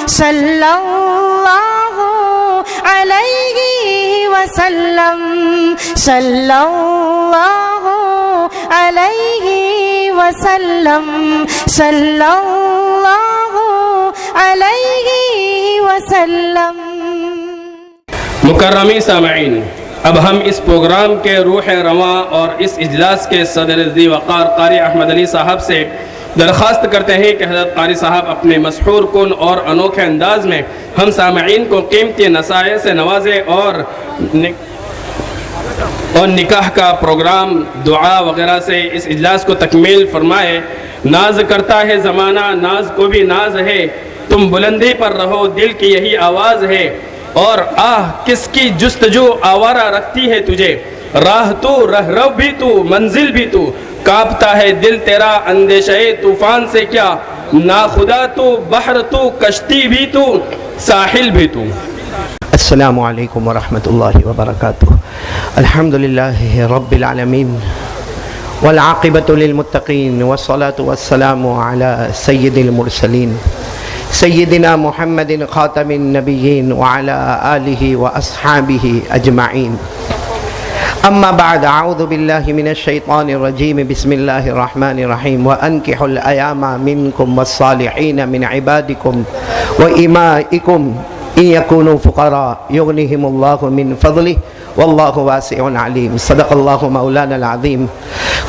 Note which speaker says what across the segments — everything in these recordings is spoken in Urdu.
Speaker 1: صلی اللہ علیہ وسلم صلی اللہ علیہ وسلم صلی اللہ علیہ وسلم۔
Speaker 2: مکرمی سامعین، اب ہم اس پروگرام کے روح رواں اور اس اجلاس کے صدر ذی وقار قاری احمد علی صاحب سے درخواست کرتے ہیں کہ حضرت قاری صاحب اپنے مسحور کن اور انوکھے انداز میں ہم سامعین کو قیمتی نصائح سے نوازے اور نکاح کا پروگرام دعا وغیرہ سے اس اجلاس کو تکمیل فرمائے۔ ناز کرتا ہے زمانہ، ناز کو بھی ناز ہے، تم بلندی پر رہو، دل کی یہی آواز ہے، اور آہ کس کی جستجو آوارہ رکھتی ہے تجھے، راہ تو رہرو بھی تو منزل بھی تو، کانپتا ہے دل تیرا اندیشہ طوفان سے کیا، ناخدا تو بحر تو کشتی بھی تو ساحل بھی تو۔
Speaker 3: السلام علیکم ورحمۃ اللہ وبرکاتہ۔ الحمدللہ رب العالمین والعاقبۃ للمتقین والصلاة والسلام علی سید المرسلین سیدنا محمد خاتم النبیین وعلی آلہ واصحابہ اجمعین۔ اما بعد، اعوذ باللہ من الشیطان الرجیم، بسم اللہ الرحمن الرحیم۔ وانکحوا الایام منکم والصالحین من عبادکم وامائکم ان یکونوا فقراء یغنہم اللہ من فضلہ واللہ واسع علیم۔ صدق اللہ مولانا العظیم۔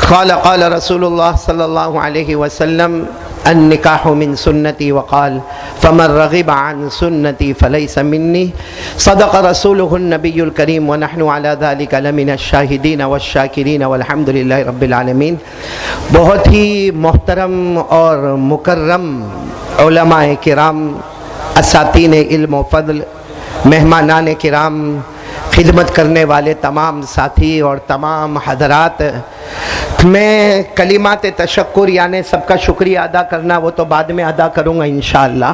Speaker 3: قال رسول اللہ صلی اللہ علیہ وسلم النکاح من سنتی وقال فمن رغب عن سنتی فلیس منی۔ صدق رسولہ النبی الکریم ونحن علی ذلک لمن الشاہدین والشاکرین والحمد للہ رب العالمین۔ بہت ہی محترم اور مکرم علماء کرام، اساتین علم و فضل، مہمانان کرام، خدمت کرنے والے تمام ساتھی اور تمام حضرات، میں کلمات تشکر یعنی سب کا شکریہ ادا کرنا وہ تو بعد میں ادا کروں گا انشاءاللہ،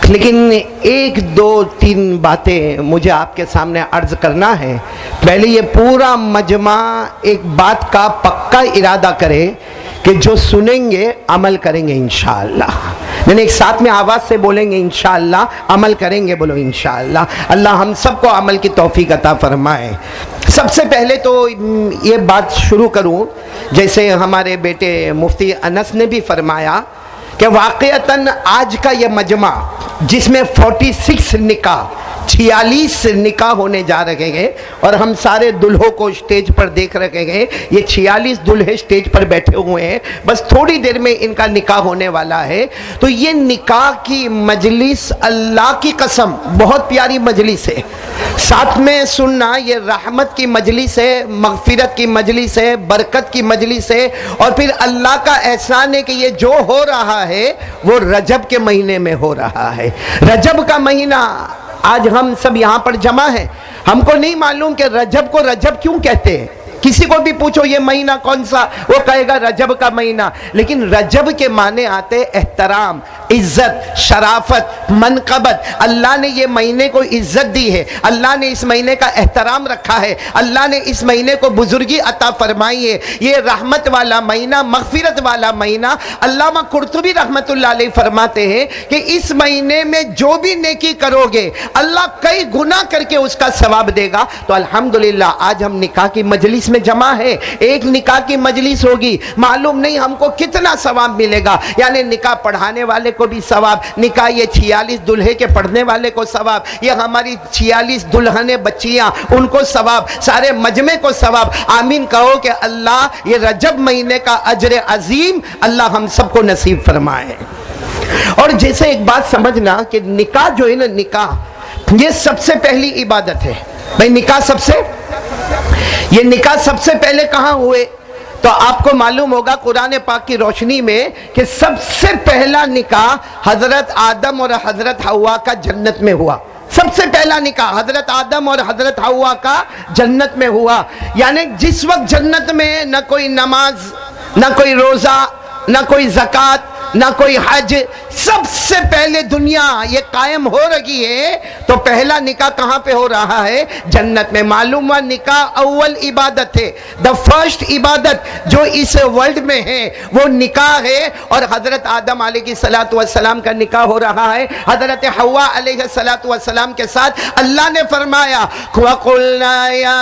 Speaker 3: لیکن ایک دو تین باتیں مجھے آپ کے سامنے عرض کرنا ہے۔ پہلے یہ پورا مجمع ایک بات کا پکا ارادہ کرے کہ جو سنیں گے عمل کریں گے انشاءاللہ، یعنی ایک ساتھ میں آواز سے بولیں گے انشاءاللہ، عمل کریں گے، بولو انشاءاللہ۔ اللہ ہم سب کو عمل کی توفیق عطا فرمائے۔ سب سے پہلے تو یہ بات شروع کروں، جیسے ہمارے بیٹے مفتی انس نے بھی فرمایا کہ واقعتاً آج کا یہ مجمع جس میں 46 نکاح 46 نکاح ہونے جا رہے ہیں اور ہم سارے دلہوں کو اسٹیج پر دیکھ رہے ہیں، یہ 46 دلہے اسٹیج پر بیٹھے ہوئے ہیں، بس تھوڑی دیر میں ان کا نکاح ہونے والا ہے۔ تو یہ نکاح کی مجلس اللہ کی قسم بہت پیاری مجلس ہے۔ ساتھ میں سننا، یہ رحمت کی مجلس ہے، مغفرت کی مجلس ہے، برکت کی مجلس ہے، اور پھر اللہ کا احسان ہے کہ یہ جو ہو رہا ہے وہ رجب کے مہینے میں ہو رہا ہے۔ رجب کا مہینہ آج ہم سب یہاں پر جمع ہیں، ہم کو نہیں معلوم کہ رجب کو رجب کیوں کہتے ہیں۔ کسی کو بھی پوچھو یہ مہینہ کون سا، وہ کہے گا رجب کا مہینہ، لیکن رجب کے معنی آتے احترام، عزت، شرافت، منقبت۔ اللہ نے یہ مہینے کو عزت دی ہے، اللہ نے اس مہینے کا احترام رکھا ہے، اللہ نے اس مہینے کو بزرگی عطا فرمائی ہے۔ یہ رحمت والا مہینہ، مغفرت والا مہینہ۔ علامہ قرطبی رحمت اللہ علیہ فرماتے ہیں کہ اس مہینے میں جو بھی نیکی کرو گے اللہ کئی گنا کر کے اس کا ثواب دے گا۔ تو الحمدللہ آج ہم نکاح کی مجلس میں جمع ہے، ایک نکاح کی مجلس ہوگی، معلوم نہیں ہم کو کتنا ثواب ملے گا، یعنی نکاح پڑھانے والے کو بھی ثواب، نکاح یہ 46 دلہے کے پڑھنے والے کو ثواب، یہ ہماری 46 دلہنیں بچیاں ان کو ثواب، سارے مجمع کو ثواب۔ آمین کہو کہ اللہ یہ رجب مہینے کا اجر عظیم اللہ ہم سب کو نصیب فرمائے۔ اور جیسے ایک بات سمجھنا کہ نکاح جو ہے نا، نکاح یہ سب سے پہلی عبادت ہے بھائی۔ نکاح یہ نکاح سب سے پہلے کہاں ہوئے؟ تو آپ کو معلوم ہوگا قرآن پاک کی روشنی میں کہ سب سے پہلا نکاح حضرت آدم اور حضرت حوا کا جنت میں ہوا۔ سب سے پہلا نکاح حضرت آدم اور حضرت حوا کا جنت میں ہوا، یعنی جس وقت جنت میں نہ کوئی نماز، نہ کوئی روزہ، نہ کوئی زکوٰۃ، نہ کوئی حج. سب سے پہلے دنیا یہ قائم ہو رہی ہے تو پہلا نکاح کہاں پہ ہو رہا ہے؟ جنت میں. معلوم ہوا نکاح اول عبادت ہے. دا فرسٹ عبادت جو اس ورلڈ میں ہے وہ نکاح ہے. اور حضرت آدم علیہ السلام کا نکاح ہو رہا ہے حضرت حوا علیہ السلام کے ساتھ. اللہ نے فرمایا وَقُلْنَا يَا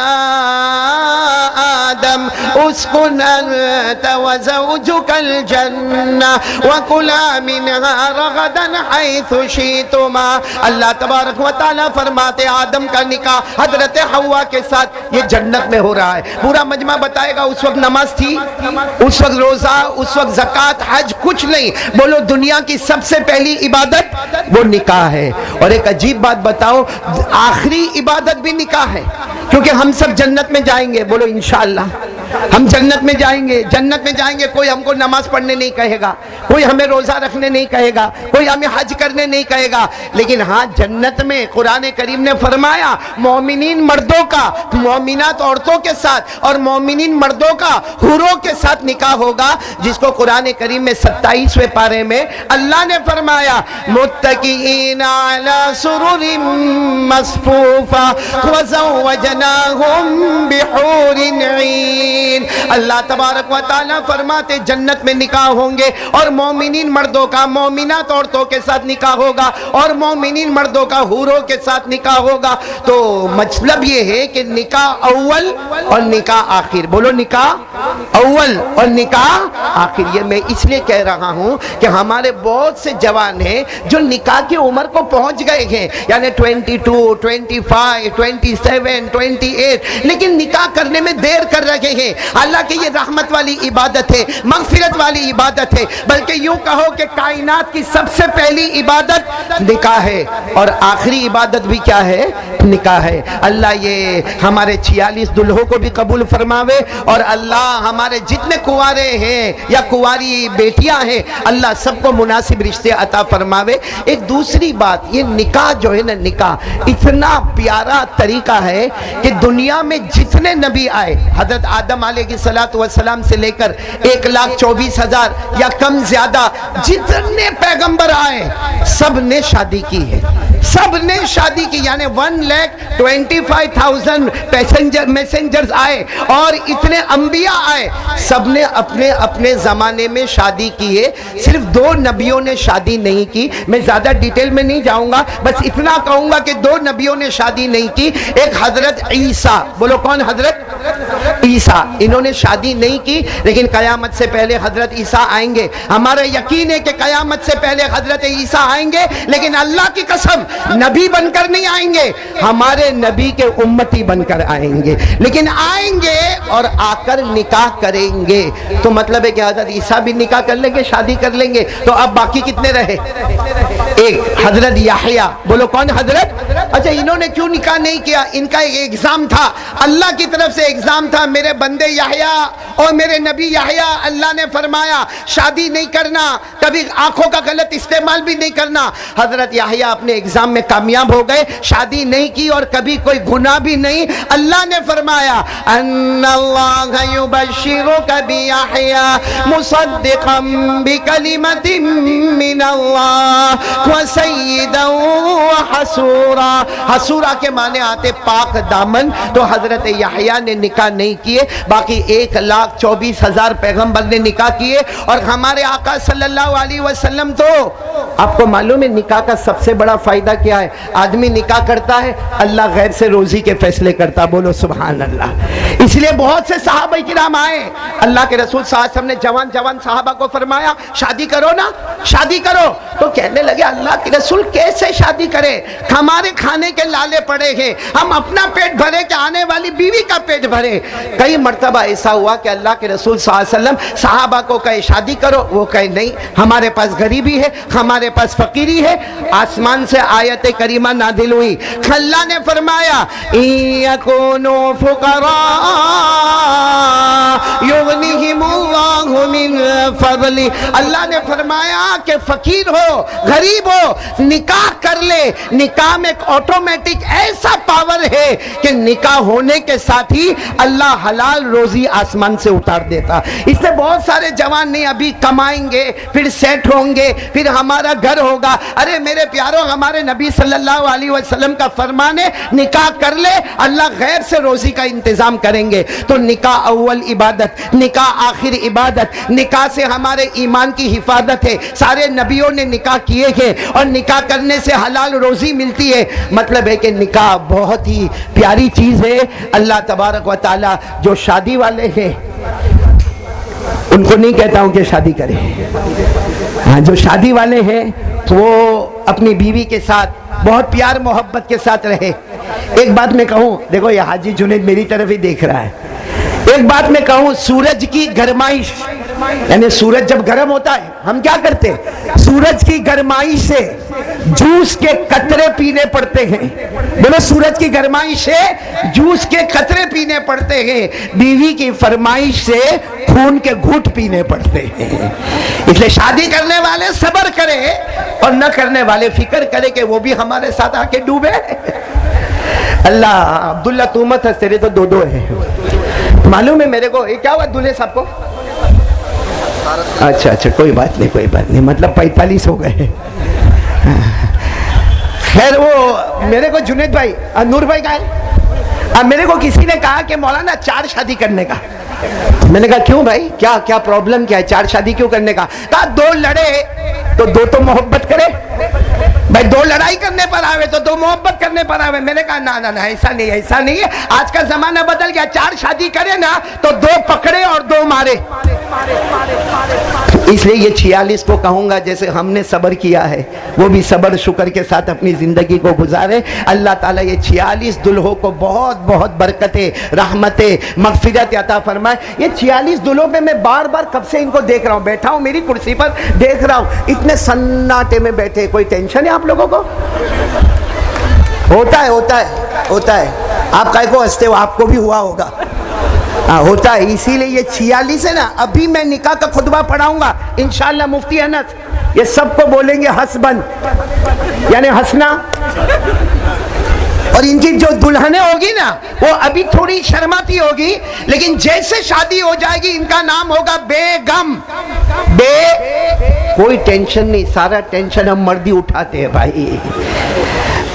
Speaker 3: آدم اسْكُنْ أَنْتَ وَزَوْجُكَ الْجَنَّةَ وَكُلَا مِنْهَا رَغَدًا حَيْثُ شِئْتُمَا. اللہ تبارک و تعالیٰ فرماتے آدم کا نکاح حضرت حوا کے ساتھ یہ جنت میں ہو رہا ہے. پورا مجمع بتائے گا اس وقت نماز تھی، اس وقت روزہ، اس وقت زکوٰۃ، حج کچھ نہیں. بولو دنیا کی سب سے پہلی عبادت وہ نکاح ہے. اور ایک عجیب بات بتاؤ، آخری عبادت بھی نکاح ہے کیونکہ ہم سب جنت میں جائیں گے. بولو انشاءاللہ ہم جنت میں جائیں گے. جنت میں جائیں گے. کوئی ہم کو نماز پڑھنے نہیں کہے گا، کوئی ہمیں روزہ رکھنے نہیں کہے گا، کوئی ہمیں حج کرنے نہیں کہے گا. لیکن ہاں جنت میں قرآن کریم نے فرمایا مومنین مردوں کا مومنات عورتوں کے ساتھ اور مومنین مردوں کا حوروں کے ساتھ نکاح ہوگا، جس کو قرآن کریم میں 27ویں پارے میں اللہ نے فرمایا متکئین علی سرر مصفوفہ وزوجناہم بحور عین. اللہ تبارک و تعالیٰ فرماتے جنت میں نکاح ہوں گے اور مومنین مردوں کا مومنات عورتوں کے ساتھ نکاح ہوگا اور مومنین مردوں کا حوروں کے ساتھ نکاح ہوگا. تو مطلب یہ ہے کہ نکاح اول اور نکاح آخر. بولو نکاح اول اور نکاح آخر. یہ میں اس لیے کہہ رہا ہوں کہ ہمارے بہت سے جوان ہیں جو نکاح کی عمر کو پہنچ گئے ہیں، یعنی 22، 25، 27، 28، لیکن نکاح کرنے میں دیر کر رہے ہیں. حالانکہ یہ رحمت والی عبادت ہے، مغفرت والی عبادت ہے، بلکہ یوں کہو کہ کائنات کی سب سے پہلی عبادت نکاح ہے اور آخری عبادت بھی کیا ہے؟ نکاح ہے. اللہ یہ ہمارے 46 دلہوں کو بھی قبول فرماوے اور اللہ ہمارے جتنے کنوارے ہیں یا کنواری بیٹیاں ہیں اللہ سب کو مناسب رشتے عطا فرماوے. ایک دوسری بات، یہ نکاح جو ہے نا، نکاح اتنا پیارا طریقہ ہے کہ دنیا میں جتنے نبی آئے حضرت آدم علیہ السلام سے لے کر 1,24,000 یا کم زیادہ جتنے پیغمبر آئے سب نے شادی کی ہے. سب نے شادی کی، یعنی 1,25,000 میسنجرز آئے اور اتنے انبیاء آئے، سب نے اپنے اپنے زمانے میں شادی کی ہے. صرف 2 نبیوں نے شادی نہیں کی. میں زیادہ ڈیٹیل میں نہیں جاؤں گا، بس اتنا کہوں گا کہ 2 نبیوں نے شادی نہیں کی. ایک حضرت عیسیٰ، بولو کون؟ حضرت عیسیٰ. انہوں نے شادی نہیں کی لیکن قیامت سے پہلے حضرت عیسیٰ آئیں گے. ہمارا یقین ہے کہ قیامت سے پہلے حضرت عیسیٰ آئیں گے، لیکن اللہ کی قسم نبی بن کر نہیں آئیں گے، ہمارے نبی کے امتی بن کر آئیں گے. لیکن آئیں گے اور آ کر نکاح کریں گے. تو مطلب ہے کہ حضرت عیسیٰ بھی نکاح کر لیں گے، شادی کر لیں گے. تو اب باقی کتنے رہے؟ ایک حضرت یحییٰ. بولو کون حضرت؟ اچھا انہوں نے کیوں نکاح نہیں کیا؟ ان کا ایک ایگزام تھا، اللہ کی طرف سے ایگزام تھا. میرے بندے یحییٰ اور میرے نبی یحییٰ، اللہ نے فرمایا شادی نہیں کرنا، کبھی آنکھوں کا غلط استعمال بھی نہیں کرنا. حضرت یحییٰ اپنے ایگزام میں کامیاب ہو گئے، شادی نہیں کی اور کبھی کوئی گناہ بھی نہیں. اللہ نے فرمایا ان اللہ یبشرک بیحییٰ مصدقا بکلمۃ من اللہ وسیدا وحسورا. حسورا کے معنی آتے پاک دامن. تو حضرت یحییٰ نے نکاح نہیں کیے، باقی 1,24,000 پیغمبر نے نکاح کیے. اور ہمارے آقا صلی اللہ علیہ وسلم تو آپ کو معلوم ہے نکاح کا سب سے بڑا فائدہ کیا ہے؟ آدمی نکاح کرتا ہے، اللہ غیر سے روزی کے فیصلے کرتا. بولو سبحان اللہ. اس لیے بہت سے صحابہ کرام آئے، اللہ کے رسول صلی اللہ علیہ وسلم نے جوان صحابہ کو فرمایا شادی کرو نا، شادی کرو. تو کہنے لگے اللہ کے رسول کیسے شادی کرے؟ ہمارے کھانے کے لالے پڑے ہیں، ہم اپنا پیٹ بھرے کہ آنے والی بیوی کا پیٹ بھرے. کئی مرتبہ ایسا ہوا کہ اللہ کے رسول صلی اللہ علیہ وسلم صحابہ کو کہے شادی کرو، وہ کہے نہیں، ہمارے پاس غریبی ہے، ہمارے پاس فقیری ہے، آسمان سے آیت کریمہ نازل ہوئی. اللہ نے فرمایا یکونوا فقراء یغنیہم اللہ من فضلہ. اللہ نے فرمایا کہ فقیر ہو, غریب ہو, نکاح کر لے. نکاح میں ایک آٹومیٹک ایسا پاور ہے کہ نکاح ہونے کے ساتھ ہی اللہ حلال روزی آسمان سے اتار دیتا. اس سے بہت سارے جوان نہیں ابھی کمائیں گے, پھر سیٹ ہوں گے, پھر ہمارا گھر ہوگا. ارے میرے پیاروں, ہمارے نبی صلی اللہ علیہ وسلم کا فرمان ہے نکاح کر لے, اللہ غیر سے روزی کا انتظام کریں گے. تو نکاح اول عبادت, نکاح آخر عبادت. نکاح سے ہمارے ایمان کی حفاظت ہے. سارے نبیوں نے نکاح کیے ہیں اور نکاح کرنے سے حلال روزی ملتی ہے. مطلب ہے کہ نکاح بہت ہی پیاری چیز ہے. اللہ تبارک و تعالی جو شادی والے ہیں ان کو نہیں کہتا ہوں کہ شادی کریں. ہاں, جو شادی والے ہیں تو وہ اپنی بیوی کے ساتھ بہت پیار محبت کے ساتھ رہے. ایک بات میں کہوں, دیکھو یہ حاجی جنید میری طرف ہی دیکھ رہا ہے. ایک بات میں کہوں, سورج کی گرمائش, یعنی سورج جب گرم ہوتا ہے ہم کیا کرتے ہیں, سورج کی گرمائش سے جوس کے قطرے پینے پڑتے ہیں. بولو, سورج کی گرمائش سے جوس کے قطرے پینے پڑتے ہیں. بیوی کی فرمائش سے خون کے گھوٹ پینے پڑتے ہیں. اس لیے شادی کرنے والے صبر کرے اور نہ کرنے والے فکر کرے کہ وہ بھی ہمارے ساتھ آ کے ڈوبے. اللہ, عبداللہ تو مت ہنس, تیرے تو دو ہیں. معلوم ہے میرے کو, یہ کیا ہوا دولہے صاحب کو؟ اچھا کوئی بات نہیں, مطلب 45 ہو گئے. خیر, وہ میرے کو جنید بھائی, نور بھائی کہا ہے, میرے کو کسی نے کہا کہ مولانا 4 شادی کرنے کا. میں نے کہا کیوں بھائی, کیا پرابلم کیا ہے, 4 شادی کیوں کرنے کا؟ کہا 2 لڑے تو 2 تو محبت کرے. بھائی 2 لڑائی کرنے پر آوے تو 2 محبت کرنے پر آوے. میں نے کہا نہ ایسا نہیں ہے. آج کا زمانہ بدل گیا. 4 شادی کرے نا تو 2 پکڑے اور 2 مارے. اس لیے یہ 46 کو کہوں گا جیسے ہم نے صبر کیا ہے وہ بھی صبر شکر کے ساتھ اپنی زندگی کو گزارے. اللہ تعالیٰ یہ 46 دلہوں کو بہت بہت برکتیں, رحمتیں, مغفرت عطا فرمائے. یہ 46 دلہوں پہ میں بار بار کب سے ان کو دیکھ رہا ہوں, بیٹھا ہوں میری کرسی پر دیکھ رہا ہوں, اتنے سناٹے میں بیٹھے. کوئی ٹینشن ہے آپ لوگوں کو؟ ہوتا ہے. آپ کائے کو ہنستے ہو, آپ کو بھی ہوا ہوگا. ہوتا ہے. اسی لیے یہ 46 ہے نا, ابھی میں نکاح کا خطبہ پڑھاؤں گا انشاءاللہ. مفتی انس یہ سب کو بولیں گے ہنس بند, یعنی ہنسنا. اور ان کی جو دلہنیں ہوگی نا وہ ابھی تھوڑی شرماتی ہوگی, لیکن جیسے شادی ہو جائے گی ان کا نام ہوگا بیگم. کوئی ٹینشن نہیں, سارا ٹینشن ہم مردی اٹھاتے ہیں بھائی.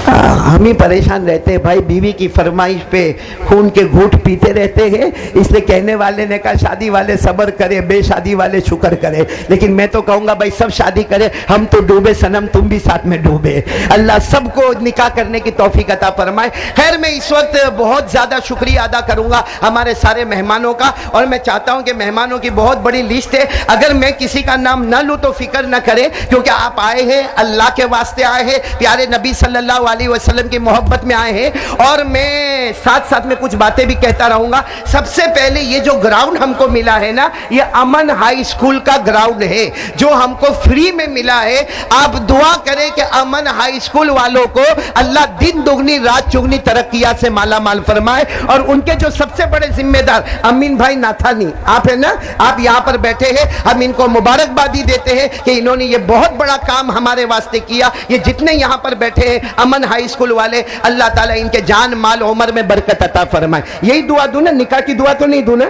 Speaker 3: ہم ہی پریشان رہتے ہیں بھائی, بیوی کی فرمائش پہ خون کے گھوٹ پیتے رہتے ہیں. اس لیے کہنے والے نے کہا شادی والے صبر کرے, بے شادی والے شکر کرے. لیکن میں تو کہوں گا بھائی سب شادی کرے, ہم تو ڈوبے صنم, تم بھی ساتھ میں ڈوبے. اللہ سب کو نکاح کرنے کی توفیق عطا فرمائے. خیر, میں اس وقت بہت زیادہ شکریہ ادا کروں گا ہمارے سارے مہمانوں کا, اور میں چاہتا ہوں کہ مہمانوں کی بہت بڑی لسٹ ہے. اگر میں کسی کا نام نہ لوں تو فکر نہ کرے, کیونکہ آپ آئے ہیں اللہ کے واسطے آئے ہیں, پیارے نبی صلی اللہ علیہ وسلم کی محبت میں آئے ہیں. اور میں ساتھ میں کچھ باتیں بھی کہتا رہوں گا. سب سے پہلے یہ جو گراؤنڈ ہم کو ملا ہے نا, یہ امن ہائی اسکول کا گراؤنڈ ہے جو ہم کو فری میں ملا ہے. آپ دعا کریں کہ امن ہائی اسکول والوں کو اللہ دن دگنی رات چگنی ترقیات سے مالا مال فرمائے. اور ان کے جو سب سے بڑے ذمہ دار امین بھائی ناتھانی آپ ہیں نا, آپ یہاں پر بیٹھے ہیں, ہم ان کو مبارکبادی دیتے ہیں کہ انہوں نے یہ بہت بڑا کام ہمارے واسطے کیا. یہ جتنے یہاں پر بیٹھے ہیں امن ہائی اسکول والے, اللہ تعالیٰ ان کے جان مال عمر میں برکت عطا فرمائے. یہی دعا دوں نا, نکاح کی دعا تو نہیں دوں نا,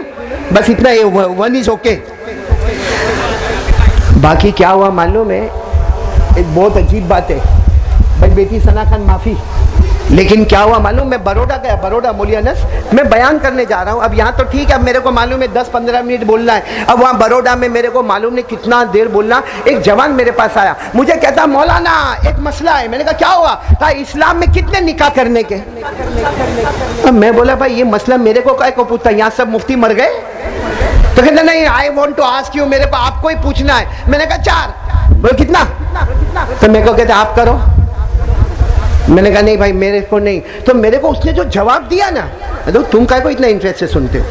Speaker 3: بس اتنا ہے, ون از اوکے. باقی کیا ہوا معلوم ہے, ایک بہت عجیب بات ہے بھائی, بیٹی ثنا خان معافی, لیکن کیا ہوا معلوم, میں بروڈا گیا, بروڈا مولی انس, میں بیان کرنے جا رہا ہوں. اب یہاں تو ٹھیک ہے, اب میرے کو معلوم ہے 10-15 منٹ بولنا ہے. اب وہاں بروڈا میں میرے کو معلوم نہیں کتنا دیر بولنا. ایک جوان میرے پاس آیا, مجھے کہتا مولانا ایک مسئلہ ہے. میں نے کہا کیا ہوا؟ کہا اسلام میں کتنے نکاح کرنے کے. اب میں بولا بھائی یہ مسئلہ میرے کو کائے کو پوچھتا, یہاں سب مفتی مر گئے؟ تو کہتے نہیں, I want to ask you, میرے کو آپ کو ہی پوچھنا ہے. میں نے کہا 4. بولے کتنا؟ تو میرے کو کہتے آپ کرو. میں نے کہا نہیں بھائی میرے کو نہیں. تو میرے کو اس نے جو جواب دیا نا, تم کا کو اتنا انٹرسٹ سے سنتے ہو,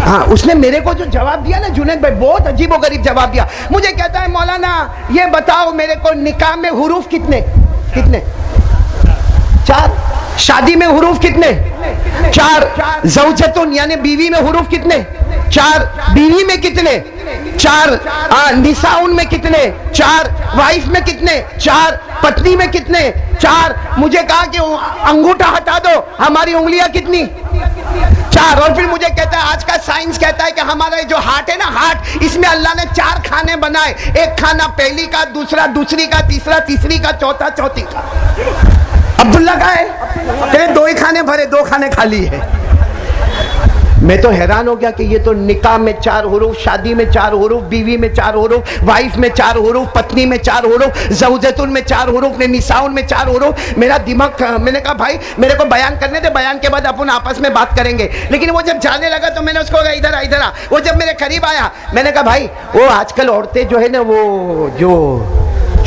Speaker 3: ہاں اس نے میرے کو جو جواب دیا نا جنید بھائی, بہت عجیب و غریب جواب دیا. مجھے کہتا ہے مولانا یہ بتاؤ میرے کو نکاح میں حروف کتنے. کتنے؟ 4. شادی میں حروف کتنے؟ 4. زوجتن یعنی بیوی میں حروف کتنے؟ 4. بیوی میں کتنے؟ 4. نساؤن میں کتنے؟ 4. وائف میں کتنے؟ 4. پتنی میں کتنے؟ 4. مجھے کہا کہ انگوٹھا ہٹا دو، ہماری انگلیاں کتنی؟ 4. اور پھر مجھے کہتا ہے آج کا سائنس کہتا ہے کہ ہمارا جو ہارٹ ہے نا، ہارٹ، اس میں اللہ نے 4 کھانے بنائے، ایک کھانا پہلی کا، دوسرا دوسری کا، تیسرا تیسری کا، چوتھا چوتھی کا. عبداللہ کہا ہے کہ 2 ہی کھانے بھرے، 2 کھانے خالی ہے. میں تو حیران ہو گیا کہ یہ تو نکاح میں 4 حروف، شادی میں 4 حروف، بیوی میں 4 حروف، وائف میں 4 حروف، پتنی میں 4 حروف، زوجتن میں 4 حروف، نساؤن میں 4 حروف. میرا دماغ، میں نے کہا بھائی میرے کو بیان کرنے دے، بیان کے بعد اپن آپس میں بات کریں گے. لیکن وہ جب جانے لگا تو میں نے اس کو کہا ادھر آ ادھر آ. وہ جب میرے قریب آیا میں نے کہا بھائی وہ آج کل عورتیں جو ہے نا وہ جو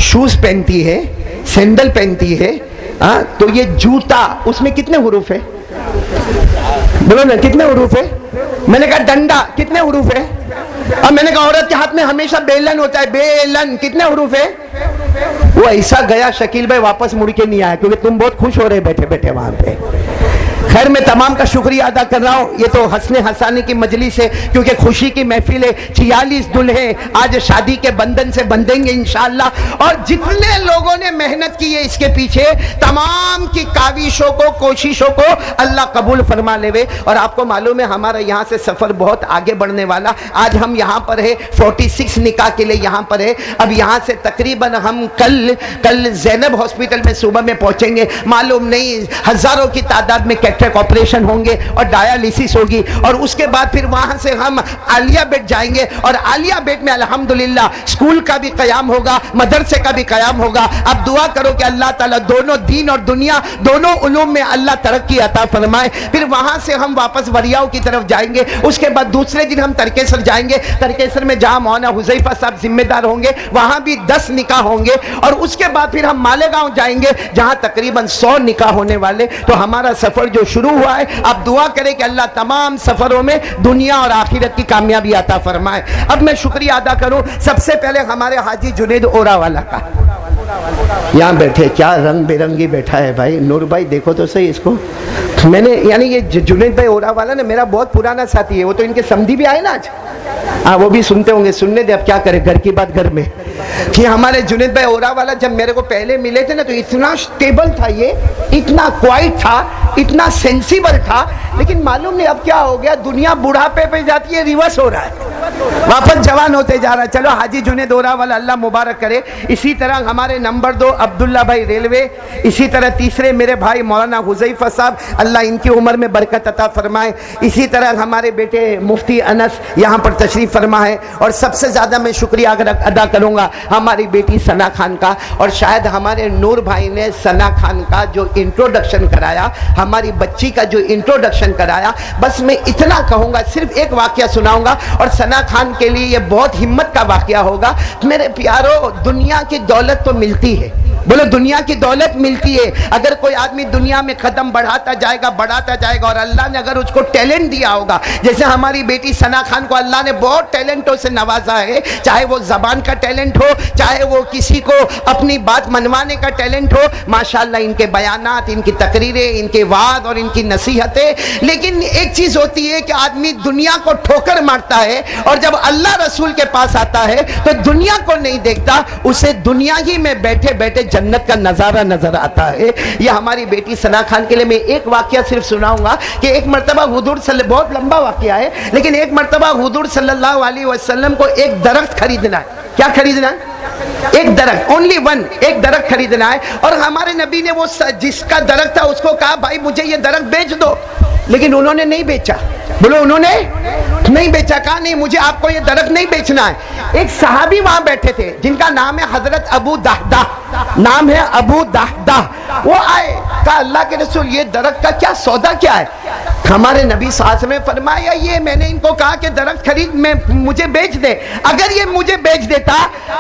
Speaker 3: شوز پہنتی ہے، سینڈل پہنتی ہے، تو یہ جوتا، اس میں کتنے حروف ہے؟ بولو نا کتنے حروف ہے؟ میں نے کہا ڈنڈا کتنے حروف ہے؟ اب میں نے کہا عورت کے ہاتھ میں ہمیشہ بیلن ہوتا ہے، بیلن کتنے حروف ہے؟ وہ ایسا گیا شکیل بھائی واپس مڑ کے نہیں آیا، کیونکہ تم بہت خوش ہو رہے بیٹھے بیٹھے وہاں پہ. خیر میں تمام کا شکریہ ادا کر رہا ہوں. یہ تو ہنسنے ہنسانے کی مجلس ہے کیونکہ خوشی کی محفل ہے. 46 دلہے آج شادی کے بندھن سے بندھیں گے انشاءاللہ. اور جتنے لوگوں نے محنت کی ہے اس کے پیچھے، تمام کی کاوشوں کو، کوششوں کو اللہ قبول فرما لے. اور آپ کو معلوم ہے ہمارا یہاں سے سفر بہت آگے بڑھنے والا. آج ہم یہاں پر ہے 46 نکاح کے لیے یہاں پر ہے. اب یہاں سے تقریباً ہم کل زینب ہاسپٹل میں صبح میں پہنچیں گے. معلوم نہیں ہزاروں کی تعداد میں کیٹریک آپریشن ہوں گے اور ڈائیلیسس ہوگی. اور اس کے بعد پھر وہاں سے ہم عالیہ بیٹ جائیں گے. اور عالیہ بیٹ میں الحمدللہ اسکول کا بھی قیام ہوگا، مدرسے کا بھی قیام ہوگا. اب دعا کرو کہ اللہ تعالیٰ دونوں دین اور دنیا دونوں علوم میں اللہ ترقی عطا فرمائے. پھر وہاں سے ہم واپس وریاؤ کی طرف جائیں گے. اس کے بعد دوسرے دن ہم ترکیسر جائیں گے. ترکیسر میں جہاں مولانا حذیفہ صاحب ذمہ دار ہوں گے وہاں بھی 10 نکاح ہوں گے. اور اس کے بعد پھر ہم مالیگاؤں جائیں گے جہاں تقریباً 100 نکاح ہونے والے. تو ہمارا سفر جو شروع ہوا ہے، آپ دعا کریں کہ اللہ تمام سفروں میں دنیا اور آخرت کی کامیابی عطا فرمائے. اب میں شکریہ ادا کروں سب سے پہلے ہمارے حاجی جنید اورا والا کا. یہاں بیٹھے، کیا رنگ برنگی بیٹھا ہے بھائی. نور بھائی دیکھو تو صحیح اس کو. میں نے یعنی یہ جنید بھائی اورا والا نا میرا بہت پرانا ساتھی ہے. وہ تو ان کے سمدھی بھی آئے نا آج. ہاں وہ بھی سنتے ہوں گے، سننے دے. اب کیا کرے، گھر کی بات گھر میں. کہ ہمارے جنید بھائی اورا والا جب میرے کو پہلے ملے تھے نا تو اتنا اسٹیبل تھا، یہ اتنا کوائٹ تھا، اتنا سینسیبل تھا. لیکن معلوم نہیں اب کیا ہو گیا، دنیا بڑھاپے پہ جاتی ہے، ریورس ہو رہا ہے، واپس جوان ہوتے جا رہا ہے. چلو حاجی جنید اورا والا اللہ مبارک کرے. اسی طرح ہمارے نمبر 2 عبداللہ بھائی ریلوے. اسی طرح تیسرے میرے بھائی مولانا حذیفہ صاحب، اللہ ان کی عمر میں برکت عطا فرمائے. اسی طرح ہمارے بیٹے مفتی انس یہاں پر تشریف فرما ہے. اور سب سے زیادہ میں شکریہ ادا کروں گا ہماری بیٹی ثنا خان کا. اور شاید ہمارے نور بھائی نے ثنا خان کا جو انٹروڈکشن کرایا، ہماری بچی کا جو انٹروڈکشن کرایا، بس میں اتنا کہوں گا، صرف ایک واقعہ سناؤں گا اور ثنا خان کے لیے یہ بہت ہمت کا واقعہ ہوگا. میرے پیارو، دنیا کی دولت تو ملتی ہے، بولو دنیا کی دولت ملتی ہے. اگر کوئی آدمی دنیا میں قدم بڑھاتا جائے گا اور اللہ نے اگر اس کو ٹیلنٹ دیا ہوگا، جیسے ہماری بیٹی ثنا خان کو اللہ نے بہت ٹیلنٹوں سے نوازا ہے، چاہے وہ زبان کا ٹیلنٹ ہو، چاہے وہ کسی کو اپنی بات منوانے کا ٹیلنٹ ہو. ماشاءاللہ ان کے بیانات، ان کی تقریریں، ان کے وعظ اور ان کی نصیحتیں. لیکن ایک چیز ہوتی ہے کہ آدمی دنیا کو ٹھوکر مارتا ہے اور جب اللہ رسول کے پاس آتا ہے تو دنیا کو نہیں دیکھتا، اسے دنیا ہی میں بیٹھے بیٹھے جنت کا نظارہ نظر آتا ہے. یہ ہماری بیٹی ثنا خان کے لیے میں ایک واقعہ صرف سناؤں گا کہ ایک مرتبہ حضور بہت لمبا واقعہ ہے، لیکن ایک مرتبہ حضور صلی اللہ علیہ وسلم کو ایک درخت خریدنا ہے. کیا خریدنا ہے؟ ایک درخت، اونلی ون، ایک درخت خریدنا ہے. اور ہمارے نبی نے وہ جس کا درخت تھا اس کو کہا بھائی مجھے یہ درخت بیچ دو. لیکن انہوں نے نہیں بیچا. بولو انہوں نے نہیں بیچا. کہا نہیں مجھے آپ کو یہ درخت نہیں بیچنا ہے. ایک صحابی وہاں بیٹھے تھے جن کا نام ہے حضرت ابو دہدہ، نام ہے ابو دہدہ. وہ آئے، کہا اللہ کے رسول یہ درخت کا کیا سودا کیا ہے؟ ہمارے نبی صلی اللہ علیہ وسلم نے فرمایا یہ میں نے ان کو کہا کہ درخت خرید میں مجھے بیچ دے. اگر یہ مجھے بیچ دیتا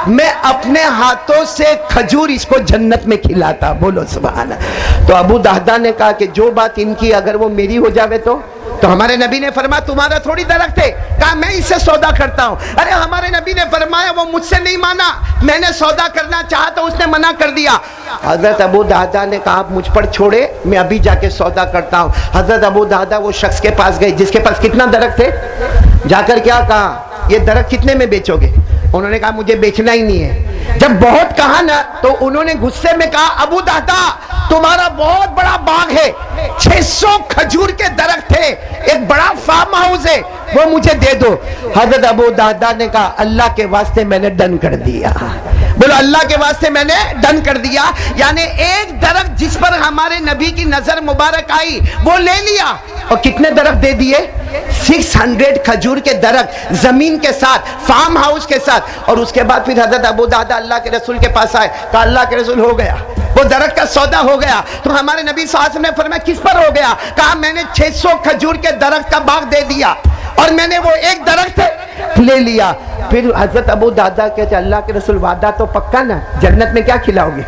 Speaker 3: میں اپنے ہاتھوں سے کھجور اس کو جنت میں کھلاتا. بولو سبحان اللہ. تو ابو دہدہ نے کہا کہ جو بات ان کی اگر وہ میری ہو جاوے تو تو ہمارے نبی نے فرمایا تمہارا تھوڑی درخت ہے، کہا میں اس سے سودا کرتا ہوں۔ ارے ہمارے نبی نے فرمایا وہ مجھ سے نہیں مانا، میں نے سودا کرنا چاہا تو اس نے منع کر دیا۔ حضرت ابو دہدہ نے کہا آپ مجھ پر چھوڑے، میں ابھی جا کے سودا کرتا ہوں۔ حضرت ابو دہدہ وہ شخص کے پاس گئے جس کے پاس کتنا درخت ہے، جا کر کیا کہا یہ درخت کتنے میں بیچو گے؟ انہوں نے کہا مجھے بیچنا ہی نہیں ہے۔ جب بہت کہا نا تو انہوں نے غصے میں کہا ابو دہدہ تمہارا بہت بڑا باغ ہے، 600 کھجور کے درخت ہے، ایک بڑا فارم ہاؤس ہے، وہ مجھے دے دو۔ حضرت ابو دہدہ نے کہا اللہ کے واسطے میں نے ڈن کر دیا۔ بولو اللہ کے واسطے میں نے ڈن کر دیا۔ یعنی ایک درخت جس پر ہمارے نبی کی نظر مبارک آئی وہ لے لیا، اور کتنے درخت دے دیے؟ 600 کھجور کے درخت زمین کے ساتھ، فارم ہاؤس کے ساتھ۔ اور اس کے بعد پھر حضرت ابو دہدہ اللہ کے رسول کے پاس آئے، کہا اللہ کے رسول ہو گیا، وہ درخت کا سودا ہو گیا۔ تو ہمارے نبی صلی اللہ علیہ وسلم نے فرمایا کس پر ہو گیا؟ کہا میں نے 600 کھجور کے درخت کا باغ دے دیا اور میں نے وہ ایک درخت لے لیا۔ پھر حضرت ابو دہدہ کہتے اللہ کے رسول وعدہ تو پکا نا، جنت میں کیا کھلاؤ گے؟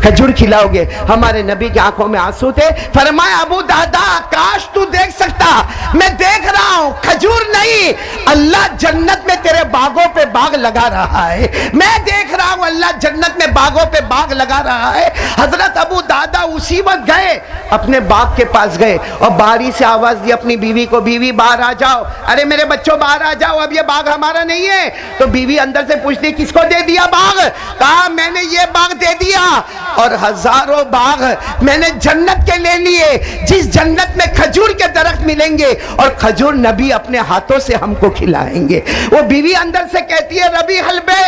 Speaker 3: کھجور کھلاؤ گے۔ ہمارے نبی کی آنکھوں میں آنسو تھے، فرمایا ابو دہدہ کاش تو دیکھ سکتا، میں دیکھ رہا ہوں کھجور نہیں، اللہ جنت میں تیرے باغوں پہ باغ لگا رہا ہے، میں دیکھ رہا ہوں اللہ جنت میں باغوں پہ باغ لگا رہا ہے۔ حضرت ابو دہدہ اسی وقت گئے، اپنے باغ کے پاس گئے اور باہری سے آواز دی اپنی بیوی کو، بیوی باہر آ جاؤ، ارے میرے بچوں باہر آ جاؤ، اب یہ باغ ہمارا نہیں ہے۔ تو بیوی اندر سے پوچھتی کس کو دے دیا باغ؟ کہا میں نے یہ باغ دے دیا اور ہزاروں باغ میں نے جنت کے لے لیے، جس جنت میں کھجور کے درخت ملیں گے اور کھجور نبی اپنے ہاتھوں سے ہم کو کھلائیں گے۔ وہ بیوی اندر سے کہتی ہے ربی حلبے،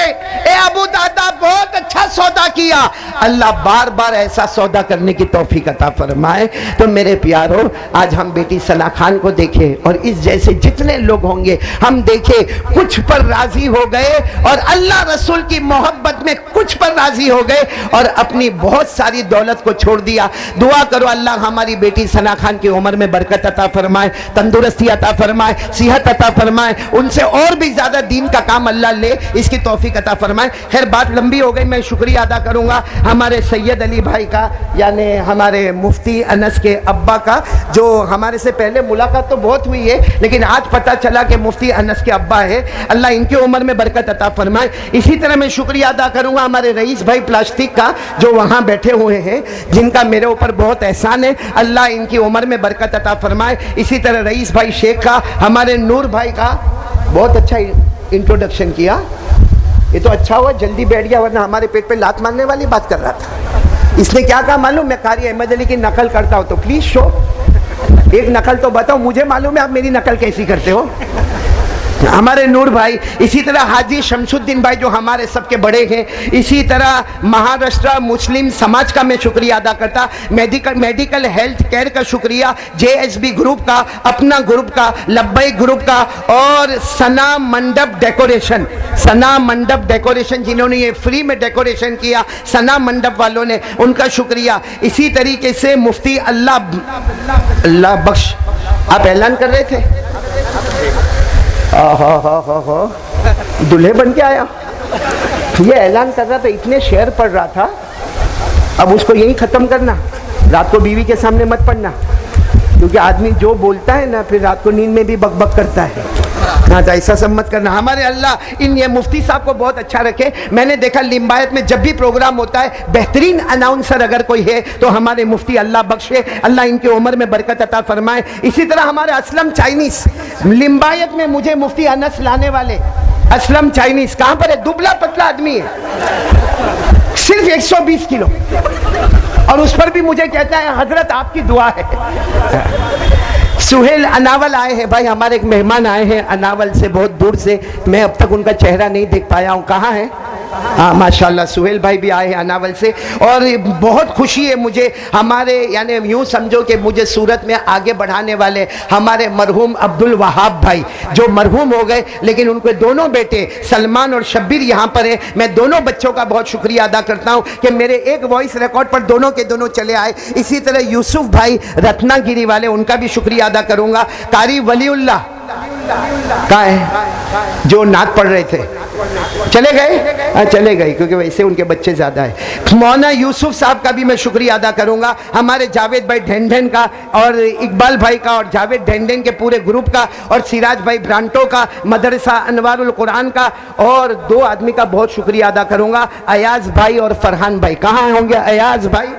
Speaker 3: اے ابو دہدہ بہت اچھا سودا کیا، اللہ بار بار ایسا سودا کرنے کی توفیق عطا فرمائے۔ تو میرے پیارو آج ہم بیٹی ثنا خان کو دیکھیں اور اس جیسے جتنے لوگ ہوں گے ہم دیکھیں کچھ پر راضی ہو گئے اور اللہ رسول کی محبت میں کچھ پر راضی ہو گئے اور اپنی بہت ساری دولت کو چھوڑ دیا۔ دعا کرو اللہ ہماری بیٹی ثنا خان کی عمر میں برکت عطا فرمائے، تندرستی عطا فرمائے، صحت عطا فرمائے، ان سے اور بھی زیادہ دین کا کام اللہ لے، اس کی توفیق عطا فرمائے۔ خیر بات لمبی ہو گئی، میں شکریہ ادا کروں گا ہمارے سید علی بھائی کا، یعنی ہمارے مفتی انس کے ابا کا، جو ہمارے سے پہلے ملاقات تو بہت ہوئی ہے لیکن آج پتہ چلا کہ مفتی انس کے ابا ہے، اللہ ان کی عمر میں برکت عطا فرمائے۔ اسی طرح میں شکریہ ادا کروں گا ہمارے رئیس بھائی پلاسٹک کا جو وہاں بیٹھے ہوئے ہیں، جن کا میرے اوپر بہت احسان ہے، اللہ ان کی عمر میں برکت عطا فرمائے۔ اسی طرح رئیس بھائی شیخ کا، ہمارے نور بھائی کا، بہت اچھا انٹروڈکشن کیا، یہ تو اچھا ہوا جلدی بیٹھ گیا ورنہ ہمارے پیٹ پہ لات مارنے والی بات کر رہا تھا۔ اس نے کیا کہا معلوم؟ میں قاری احمد علی کی نقل کرتا ہوں، تو پلیز شو ایک نقل تو بتاؤ، مجھے معلوم ہے آپ میری نقل کیسی کرتے ہو۔ ہمارے نور بھائی، اسی طرح حاجی شمس الدین بھائی جو ہمارے سب کے بڑے ہیں، اسی طرح مہاراشٹرا مسلم سماج کا میں شکریہ ادا کرتا، میڈیکل ہیلتھ کیئر کا شکریہ، جے ایس بی گروپ کا، اپنا گروپ کا، لبیک گروپ کا، اور ثنا منڈپ ڈیکوریشن جنہوں نے یہ فری میں ڈیکوریشن کیا، ثنا منڈپ والوں نے، ان کا شکریہ۔ اسی طریقے سے مفتی اللہ بخش، آپ اعلان کر رہے تھے، دلہے بن کے آیا، یہ اعلان کر رہا تھا، اتنے شعر پڑھ رہا تھا، اب اس کو یہی ختم کرنا، رات کو بیوی کے سامنے مت پڑھنا، کیونکہ آدمی جو بولتا ہے نا پھر رات کو نیند میں بھی بک بک کرتا ہے، ہاں تو ایسا سب مت کرنا۔ ہمارے اللہ ان یہ مفتی صاحب کو بہت اچھا رکھے، میں نے دیکھا لمبایت میں جب بھی پروگرام ہوتا ہے بہترین اناؤنسر اگر کوئی ہے تو ہمارے مفتی اللہ بخشے، اللہ ان کی عمر میں برکت عطا فرمائے۔ اسی طرح ہمارے اسلم چائنیز لمبایت میں مجھے مفتی انس لانے والے، اسلم چائنیز کہاں پر ہے؟ دبلا پتلا آدمی ہے، صرف 120 کلو، اور اس پر بھی مجھے کہتا ہے حضرت آپ کی دعا ہے۔ سہیل اناول آئے ہیں بھائی، ہمارے ایک مہمان آئے ہیں اناول سے، بہت دور سے، میں اب تک ان کا چہرہ نہیں دیکھ پایا ہوں، کہاں ہے؟ ہاں ماشاءاللہ سہیل بھائی بھی آئے ہیں اناول سے، اور بہت خوشی ہے مجھے، ہمارے یعنی یوں سمجھو کہ مجھے صورت میں آگے بڑھانے والے ہمارے مرحوم عبد الوہاب بھائی جو مرحوم ہو گئے، لیکن ان کے دونوں بیٹے سلمان اور شبیر یہاں پر ہیں، میں دونوں بچوں کا بہت شکریہ ادا کرتا ہوں کہ میرے ایک وائس ریکارڈ پر دونوں کے دونوں چلے آئے۔ اسی طرح یوسف بھائی رتنا گیری والے، ان کا بھی شکریہ ادا کروں گا۔ قاری ولی اللہ کہاں ہے جو نعت پڑھ رہے تھے؟ چلے گئے؟ چلے گئے کیونکہ ویسے ان کے بچے زیادہ ہیں۔ مولانا یوسف صاحب کا بھی میں شکریہ ادا کروں گا، ہمارے جاوید بھائی ڈھنڈن کا اور اقبال بھائی کا اور جاوید ڈھنڈن کے پورے گروپ کا اور سراج بھائی برانٹو کا، مدرسہ انوار القرآن کا، اور دو آدمی کا بہت شکریہ ادا کروں گا، ایاز بھائی اور فرحان بھائی۔ کہاں ہوں گے ایاز بھائی،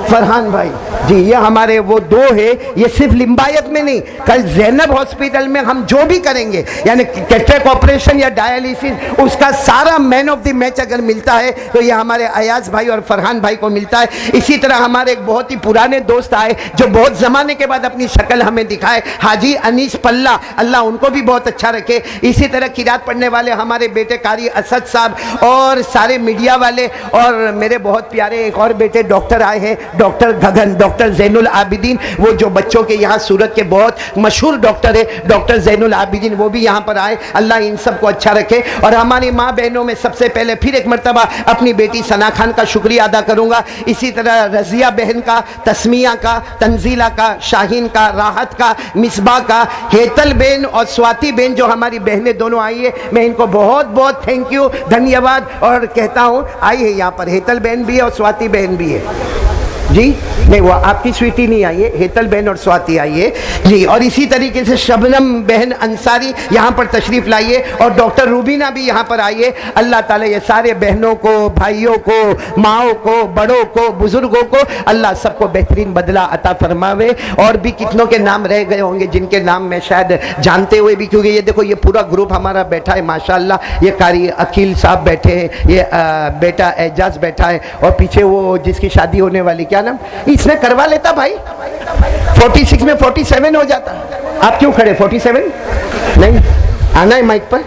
Speaker 3: فرحان بھائی؟ جی یہ ہمارے وہ دو ہے، یہ صرف لمبایت میں نہیں، کل زینب ہاسپٹل میں ہم جو بھی کریں گے یعنی کیٹریک آپریشن یا ڈائلیسس، اس کا سارا مین آف دی میچ اگر ملتا ہے تو یہ ہمارے ایاز بھائی اور فرحان بھائی کو ملتا ہے۔ اسی طرح ہمارے ایک بہت ہی پرانے دوست آئے جو بہت زمانے کے بعد اپنی شکل ہمیں دکھائے، حاجی انیس پلہ، اللہ ان کو بھی بہت اچھا رکھے۔ اسی طرح قرات پڑھنے والے ہمارے بیٹے قاری اسد صاحب اور سارے میڈیا والے، اور میرے بہت پیارے ایک اور بیٹے ڈاکٹر آئے ہیں، ڈاکٹر گگن، ڈاکٹر زین العابدین، وہ جو بچوں کے یہاں سورت کے بہت مشہور ڈاکٹر ہے ڈاکٹر زین العابدین، وہ بھی یہاں پر آئے، اللہ ان سب کو اچھا رکھے۔ اور ہماری ماں بہنوں میں سب سے پہلے پھر ایک مرتبہ اپنی بیٹی ثنا خان کا شکریہ ادا کروں گا، اسی طرح رضیہ بہن کا، تسمیہ کا، تنزیلہ کا، شاہین کا، راحت کا، مصباح کا، ہیتل بہن اور سواتی بہن جو ہماری بہنیں دونوں آئی ہے، میں ان کو بہت بہت تھینک یو، دھنیہ واد اور کہتا ہوں۔ آئی ہے یہاں پر ہیتل بہن بھی ہے اور سواتی بہن بھی ہے جی، نہیں وہ آپ کی سویٹی نہیں آئی ہے، ہیتل بہن اور سواتی آئی ہے جی، اور اسی طریقے سے شبنم بہن انصاری یہاں پر تشریف لائیے، اور ڈاکٹر روبینہ بھی یہاں پر آئیے۔ اللہ تعالیٰ یہ سارے بہنوں کو، بھائیوں کو، ماؤں کو، بڑوں کو، بزرگوں کو اللہ سب کو بہترین بدلہ عطا فرماوے۔ اور بھی کتنوں کے نام رہ گئے ہوں گے جن کے نام میں شاید جانتے ہوئے بھی، کیونکہ یہ دیکھو یہ پورا گروپ ہمارا بیٹھا ہے ماشاءاللہ، یہ قاری عقیل صاحب بیٹھے ہیں، یہ بیٹا اعجاز بیٹھا ہے، اور پیچھے وہ جس کی شادی ہونے والی، کیا نام، اس نے کروا لیتا بھائی 46 میں 47 ہو جاتا۔ آپ کیوں کھڑے 47 نہیں آنا ہے مائک پر؟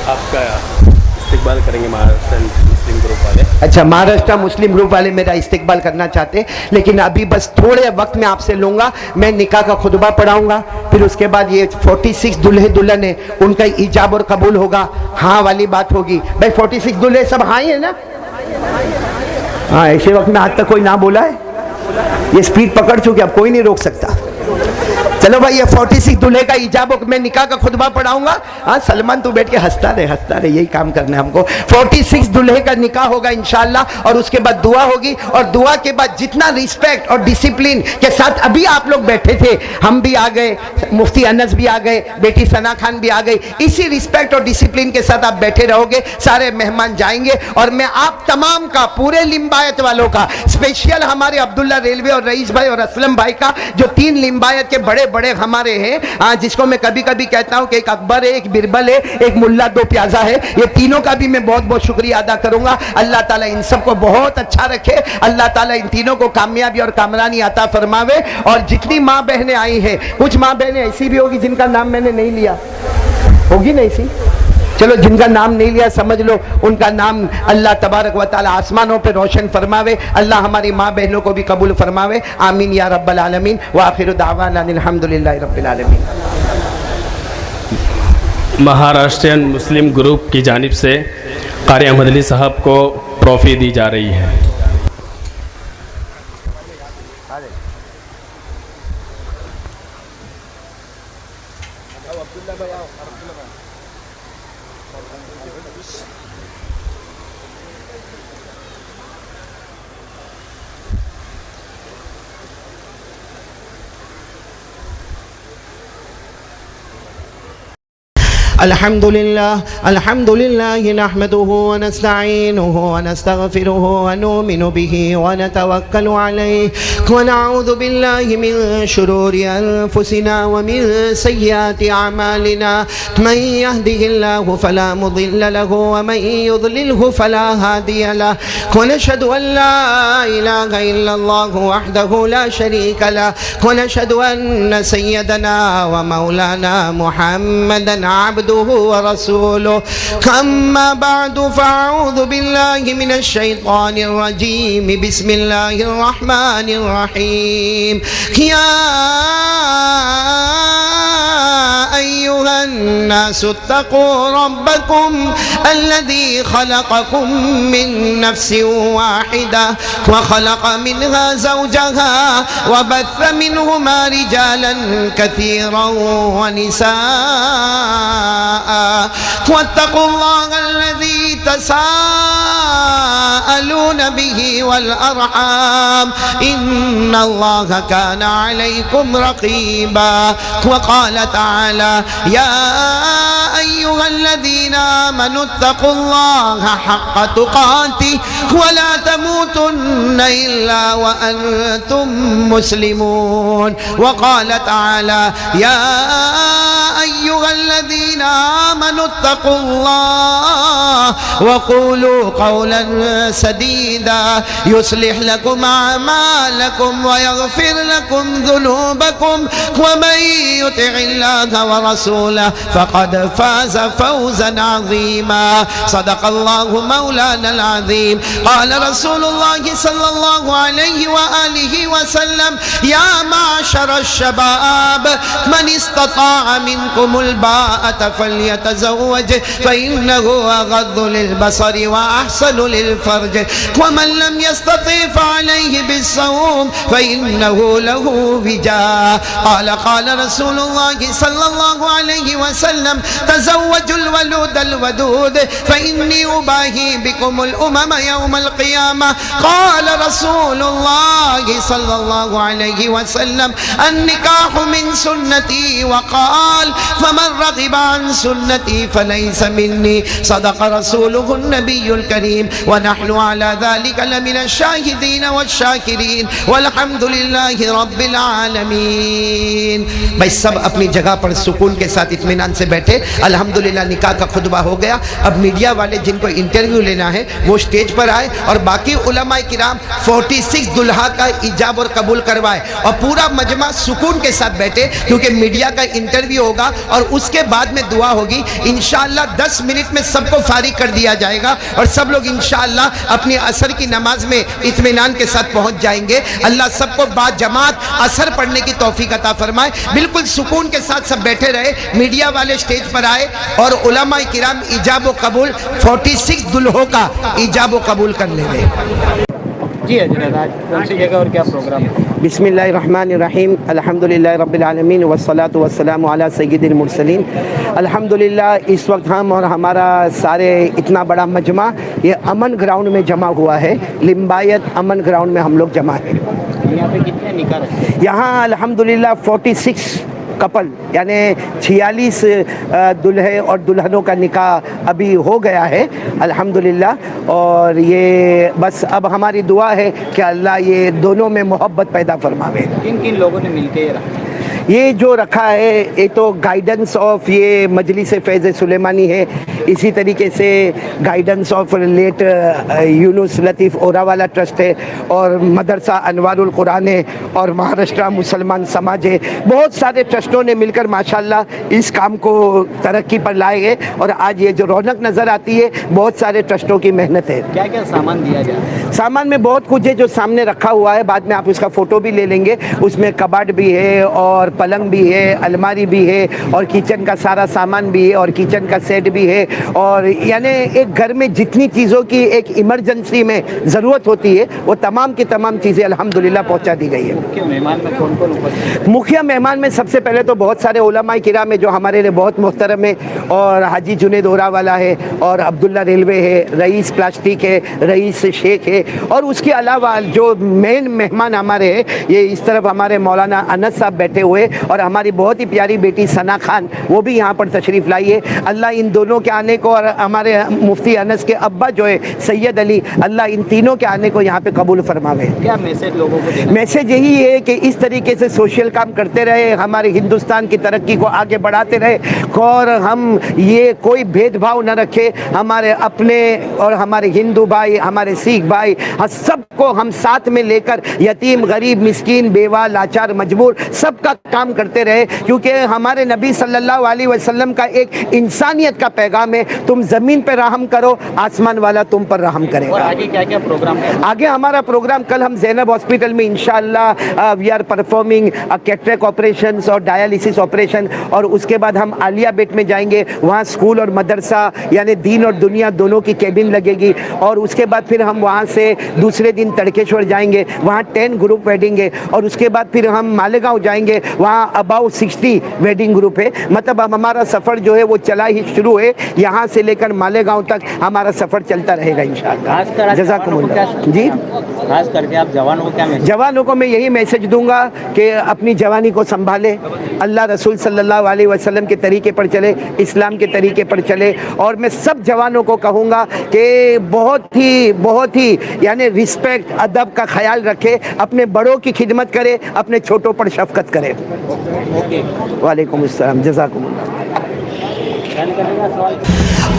Speaker 2: آپ کا استقبال کریں گے مہاراشٹر مسلم گروپ والے۔
Speaker 3: اچھا مہاراشٹر مسلم گروپ والے میرا استقبال کرنا چاہتے، لیکن ابھی بس تھوڑے وقت میں آپ سے لوں گا، میں نکاح کا خطبہ پڑھاؤں گا، پھر اس کے بعد یہ 46 دلہے دلہن ہے ان کا ایجاب اور قبول ہوگا، ہاں والی بات ہوگی۔ بھائی 46 دلہے سب ہاں ہی ہے نا؟ ہاں ایسے وقت میں آج تک کوئی نہ بولا ہے، یہ سپیڈ پکڑ چکے، اب کوئی نہیں روک سکتا۔ چلو بھائی یہ 46 دلہے کا ایجاب، میں نکاح کا خطبہ پڑھاؤں گا۔ ہاں سلمان تو بیٹھ کے ہنستا رہے، یہی کام کرنا ہے ہم کو۔ 46 دلہے کا نکاح ہوگا انشاءاللہ، اور اس کے بعد دعا ہوگی، اور دعا کے بعد جتنا ریسپیکٹ اور ڈسپلن کے ساتھ ابھی آپ لوگ بیٹھے تھے، ہم بھی آ گئے، مفتی انس بھی آ گئے، بیٹی ثنا خان بھی آ گئی، اسی ریسپیکٹ اور ڈسپلن کے ساتھ آپ بیٹھے رہو گے، سارے مہمان جائیں گے، اور میں آپ تمام کا، پورے لمبایت والوں کا، اسپیشل ہمارے عبداللہ ریلوے اور رئیس بھائی اور اسلم بھائی کا، جو 3 لمبایت کے بڑے بڑے ہمارے ہیں، جس کو میں کبھی کبھی کہتا ہوں کہ ایک اکبر ہے، ایک بربل ہے، ایک ملا دو پیازا ہے، یہ تینوں کا بھی میں بہت بہت شکریہ ادا کروں گا۔ اللہ تعالیٰ ان سب کو بہت اچھا رکھے، اللہ تعالیٰ ان تینوں کو کامیابی اور کامرانی عطا فرماوے۔ اور جتنی ماں بہنیں آئی ہیں، کچھ ماں بہنیں ایسی بھی ہوگی جن کا نام میں نے نہیں لیا ہوگی نا، ایسی چلو جن کا نام نہیں لیا سمجھ لو ان کا نام اللہ تبارک و تعالی آسمانوں پہ روشن فرماوے، اللہ ہماری ماں بہنوں کو بھی قبول فرماوے، آمین یا رب العالمین، وآخر دعوانا الحمدللہ رب العالمین۔
Speaker 2: مہاراشٹرین مسلم گروپ کی جانب سے قاری احمد علی صاحب کو ٹرافی دی جا رہی ہے۔
Speaker 3: الحمد لله نحمده ونستعينه ونستغفره ونؤمن به ونتوكل عليه ونعوذ بالله من شرور أنفسنا ومن سيئات أعمالنا، من يهده الله فلا مضل له ومن يضلله فلا هادي له، ونشهد أن لا إله إلا الله وحده لا شريك له، ونشهد أن سيدنا ومولانا محمدا عبده ورسوله، أما بعد فأعوذ بالله من الشيطان الرجيم، بسم الله الرحمن الرحيم، يا أيها الناس اتقوا ربكم الذي خلقكم من نفس واحدة وخلق منها زوجها وبث منهما رجالا كثيرا ونساء واتقوا الله الذي تساءلون به والأرحام إن الله كان عليكم رقيبا. وقال تعالى يا أيها الذين آمنوا اتقوا الله حق تقاته ولا تموتن إلا وأنتم مسلمون. وقال تعالى يا أيها الذين آمنوا اتقوا الله وقولوا قولا سديدا يصلح لكم أعمالكم ويغفر لكم ذنوبكم ومن يطع الله ورسوله فقد فاز فوزا عظيما. صدق الله مولانا العظيم. قال رسول الله صلى الله عليه وآله وسلم يا معشر الشباب من استطاع منكم الباءة فليتزوج فإنه أغض للبصر وأحسن للفرج ومن لم يستطع فعليه بالصوم فإنه له وجاء. قال رسول الله صلى الله عليه وسلم تزوجوا الولود الودود فإني أباهي بكم الأمم يوم القيامة. قال رسول الله صلى الله عليه وسلم النكاح من سنتي وقال فمن رغب عن سنتي فليس مني. صدق رسوله النبي الكريم ونحن على ذلك لمن الشاهدين والشاكرين والحمد لله رب العالمین. بھائی سب اپنی جگہ پر سکون کے ساتھ اطمینان سے بیٹھے. الحمدللہ نکاح کا خطبہ ہو گیا. اب میڈیا والے جن کو انٹرویو لینا ہے وہ سٹیج پر آئے اور باقی علماء کرام 46 دلہا کا ایجاب اور قبول کروائے اور پورا مجمع سکون کے ساتھ بیٹھے کیونکہ میڈیا کا انٹرویو ہوگا اور اس کے بعد میں دعا ہوگی. انشاءاللہ 10 منٹ میں سب کو فارغ کر دیا جائے گا اور سب لوگ انشاءاللہ اپنی عصر کی نماز میں اطمینان کے ساتھ پہنچ جائیں گے. اللہ سب کو با جماعت عصر پڑھنے کی توفیق عطا فرمائے. بالکل سکون کے ساتھ سب بیٹھے رہے. میڈیا والے سٹیج پر آئے اور علماء کرام ایجاب و قبول 46 دلہوں کا ایجاب و قبول کر لے گئے.
Speaker 4: جی حضرت آج کون سی جگہ اور کیا پروگرام ہے؟
Speaker 3: بسم اللہ الرحمن الرحیم. الحمدللہ رب العالمین والصلاة والسلام علی سید المرسلین. الحمدللہ اس وقت ہم اور ہمارا سارے اتنا بڑا مجمع یہ امن گراؤنڈ میں جمع ہوا ہے. لمبایت امن گراؤنڈ میں ہم لوگ جمع ہیں.
Speaker 4: یہاں پہ کتنے نکاح رکھتے ہیں؟
Speaker 3: یہاں الحمدللہ 46 کپل یعنی 46 دلہے اور دلہنوں کا نکاح ابھی ہو گیا ہے الحمدللہ. اور یہ بس اب ہماری دعا ہے کہ اللہ یہ دونوں میں محبت پیدا فرماوے.
Speaker 4: کن کن لوگوں نے مل کے یہ رکھا؟
Speaker 3: یہ جو رکھا ہے یہ تو گائیڈنس آف یہ مجلس فیض سلیمانی ہے. اسی طریقے سے guidance of late Younis Latif اوراوالا ٹرسٹ ہے اور مدرسہ انوار القرآن ہے اور مہاراشٹرا مسلمان سماج ہے. بہت سارے ٹرسٹوں نے مل کر ماشاءاللہ اس کام کو ترقی پر لائے ہیں اور آج یہ جو رونق نظر آتی ہے بہت سارے ٹرسٹوں کی محنت ہے.
Speaker 4: کیا کیا سامان دیا گیا؟
Speaker 3: سامان میں بہت کچھ ہے جو سامنے رکھا ہوا ہے. بعد میں آپ اس کا فوٹو بھی لے لیں گے. اس میں کباڈ بھی ہے اور پلنگ بھی ہے, الماری بھی ہے اور کچن کا سارا سامان بھی ہے اور کچن کا سیٹ بھی ہے. اور یعنی ایک گھر میں جتنی چیزوں کی ایک ایمرجنسی میں ضرورت ہوتی ہے وہ تمام کی تمام چیزیں الحمدللہ پہنچا دی گئی ہے.
Speaker 4: مکھیہ مہمان میں کون کون اپستھت؟
Speaker 3: مکھیہ مہمان میں سب سے پہلے تو بہت سارے علماء کرام ہیں جو ہمارے لیے بہت محترم ہے اور حاجی جنید اوراوالا ہے اور عبداللہ ریلوے ہے, رئیس پلاسٹک ہے, رئیس شیخ ہے. اور اس کے علاوہ جو مین مہمان ہمارے ہیں یہ اس طرف ہمارے مولانا انس صاحب بیٹھے ہوئے اور ہماری بہت ہی پیاری بیٹی ثنا خان وہ بھی یہاں پر تشریف لائی ہے. اللہ ان دونوں کے آنے کو اور ہمارے مفتی انس کے ابا جو ہے سید علی, اللہ ان تینوں کے آنے کو یہاں پہ قبول فرماوے.
Speaker 4: کیا میسج لوگوں کو دینا؟
Speaker 3: میسج یہی ہے کہ اس طریقے سے سوشل کام کرتے رہے, ہمارے ہندوستان کی ترقی کو آگے بڑھاتے رہے اور ہم یہ کوئی بھید بھاؤ نہ رکھے. ہمارے اپنے اور ہمارے ہندو بھائی, ہمارے سکھ بھائی, سب کو ہم ساتھ میں لے کر یتیم, غریب, مسکین, بیوہ, لاچار, مجبور سب کا کام کرتے رہے, کیونکہ ہمارے نبی صلی اللہ علیہ وسلم کا ایک انسانیت کا پیغام ہے, تم زمین پہ رحم کرو, آسمان والا تم پر رحم کرے
Speaker 4: اور
Speaker 3: گا.
Speaker 4: آگے کیا کیا پروگرام ہے؟
Speaker 3: آگے ہمارا پروگرام, کل ہم زینب ہاسپٹل میں انشاءاللہ we are performing cataract operations اور ڈائیلیسس آپریشن, اور اس کے بعد ہم عالیہ بیٹ میں جائیں گے, وہاں اسکول اور مدرسہ یعنی دین اور دنیا دونوں کی کیبن لگے گی, اور اس کے بعد پھر ہم وہاں سے دوسرے دن تڑکیشور جائیں گے, وہاں 10 گروپ ویڈنگ ہے, اور اس کے بعد پھر ہم مالیگاؤں جائیں گے, وہاں اباؤٹ 60 ویڈنگ گروپ ہے. مطلب اب ہمارا سفر جو ہے وہ چلا ہی شروع ہے, یہاں سے لے کر مالیگاؤں تک ہمارا سفر چلتا رہے گا انشاءاللہ. جزاکم اللہ. جی,
Speaker 4: خاص کر کے آپ جوانوں کو کیا میسج؟
Speaker 3: جوانوں کو میں یہی میسج دوں گا کہ اپنی جوانی کو سنبھالے, اللہ رسول صلی اللہ علیہ وسلم کے طریقے پر چلے, اسلام کے طریقے پر چلے. اور میں سب جوانوں کو کہوں گا کہ بہت ہی یعنی رسپیکٹ ادب کا خیال رکھے, اپنے بڑوں کی خدمت کرے, اپنے چھوٹوں پر شفقت کرے. وعلیکم السلام. جزاکم اللہ.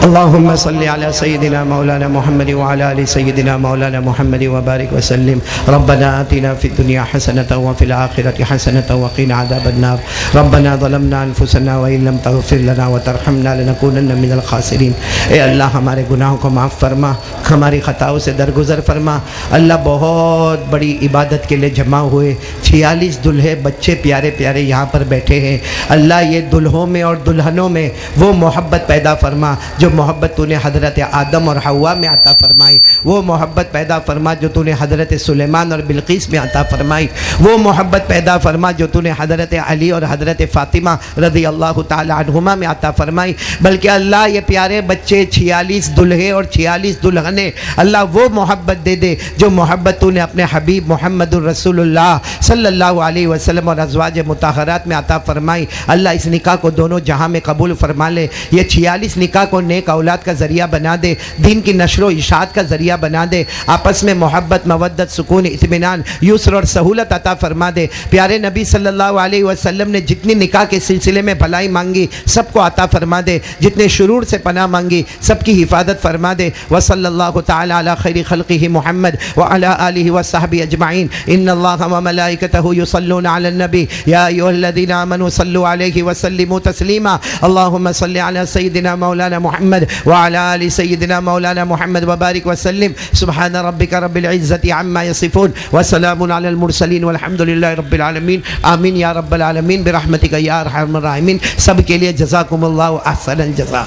Speaker 3: اللهم صل على سيدنا مولانا محمد وعلى آل سيدنا مولانا محمد وبارك وسلم. ربنا آتنا في الدنيا حسنة وفي الآخرة حسنة وقنا عذاب النار. ربنا ظلمنا أنفسنا وإن لم تغفر لنا وترحمنا لنكونن من الخاسرين. اے اللہ ہمارے گناہوں کو معاف فرما, ہماری خطاؤں سے درگزر فرما. اللہ بہت بڑی عبادت کے لیے جمع ہوئے, 46 دلہے بچے پیارے پیارے یہاں پر بیٹھے ہیں. اللہ یہ دلہوں میں اور دلہنوں میں وہ محبت پیدا فرما جو محبت تو نے حضرت آدم اور حوا میں عطا فرمائی, وہ محبت پیدا فرما جو تو نے حضرت سلیمان اور بلقیس میں عطا فرمائی, وہ محبت پیدا فرما جو تو نے حضرت علی اور حضرت فاطمہ رضی اللہ تعالی عنہما میں عطا فرمائی. بلکہ اللہ یہ پیارے بچے 46 دلہے اور 46 دلہنے, اللہ وہ محبت دے دے جو محبت تو نے اپنے حبیب محمد الرسول اللہ صلی اللہ علیہ وسلم اور ازواج مطہرات میں عطا فرمائی. اللہ اس نکاح کو دونوں جہاں میں قبول فرما لے, یہ 46 نکاح کو نیک اولاد کا ذریعہ بنا دے, دین کی نشر و اشاعت کا ذریعہ بنا دے, آپس میں محبت, مودت, سکون, اطمینان, یسر اور سہولت عطا فرما دے. پیارے نبی صلی اللہ علیہ وسلم نے جتنی نکاح کے سلسلے میں بھلائی مانگی سب کو عطا فرما دے, جتنے شرور سے پناہ مانگی سب کی حفاظت فرما دے. وصلی اللہ تعالی علی خیر خلقہ محمد وعلی آلہ وصحبہ اجمعین. ان اللہ وملائکتہ یصلون علی النبی یا ایھا الذین آمنوا صلوا علیہ وسلموا تسلیما. اللہم صل علی سیدنا مولانا محمد وعلى آل سيدنا مولانا محمد وبارك وسلم. سبحان ربك رب العزة عما يصفون وسلام على المرسلين والحمد لله رب العالمين. آمین یا رب العالمین برحمتک یا ارحم الراحمین. سب کے لیے جزاکم اللہ احسن الجزاء.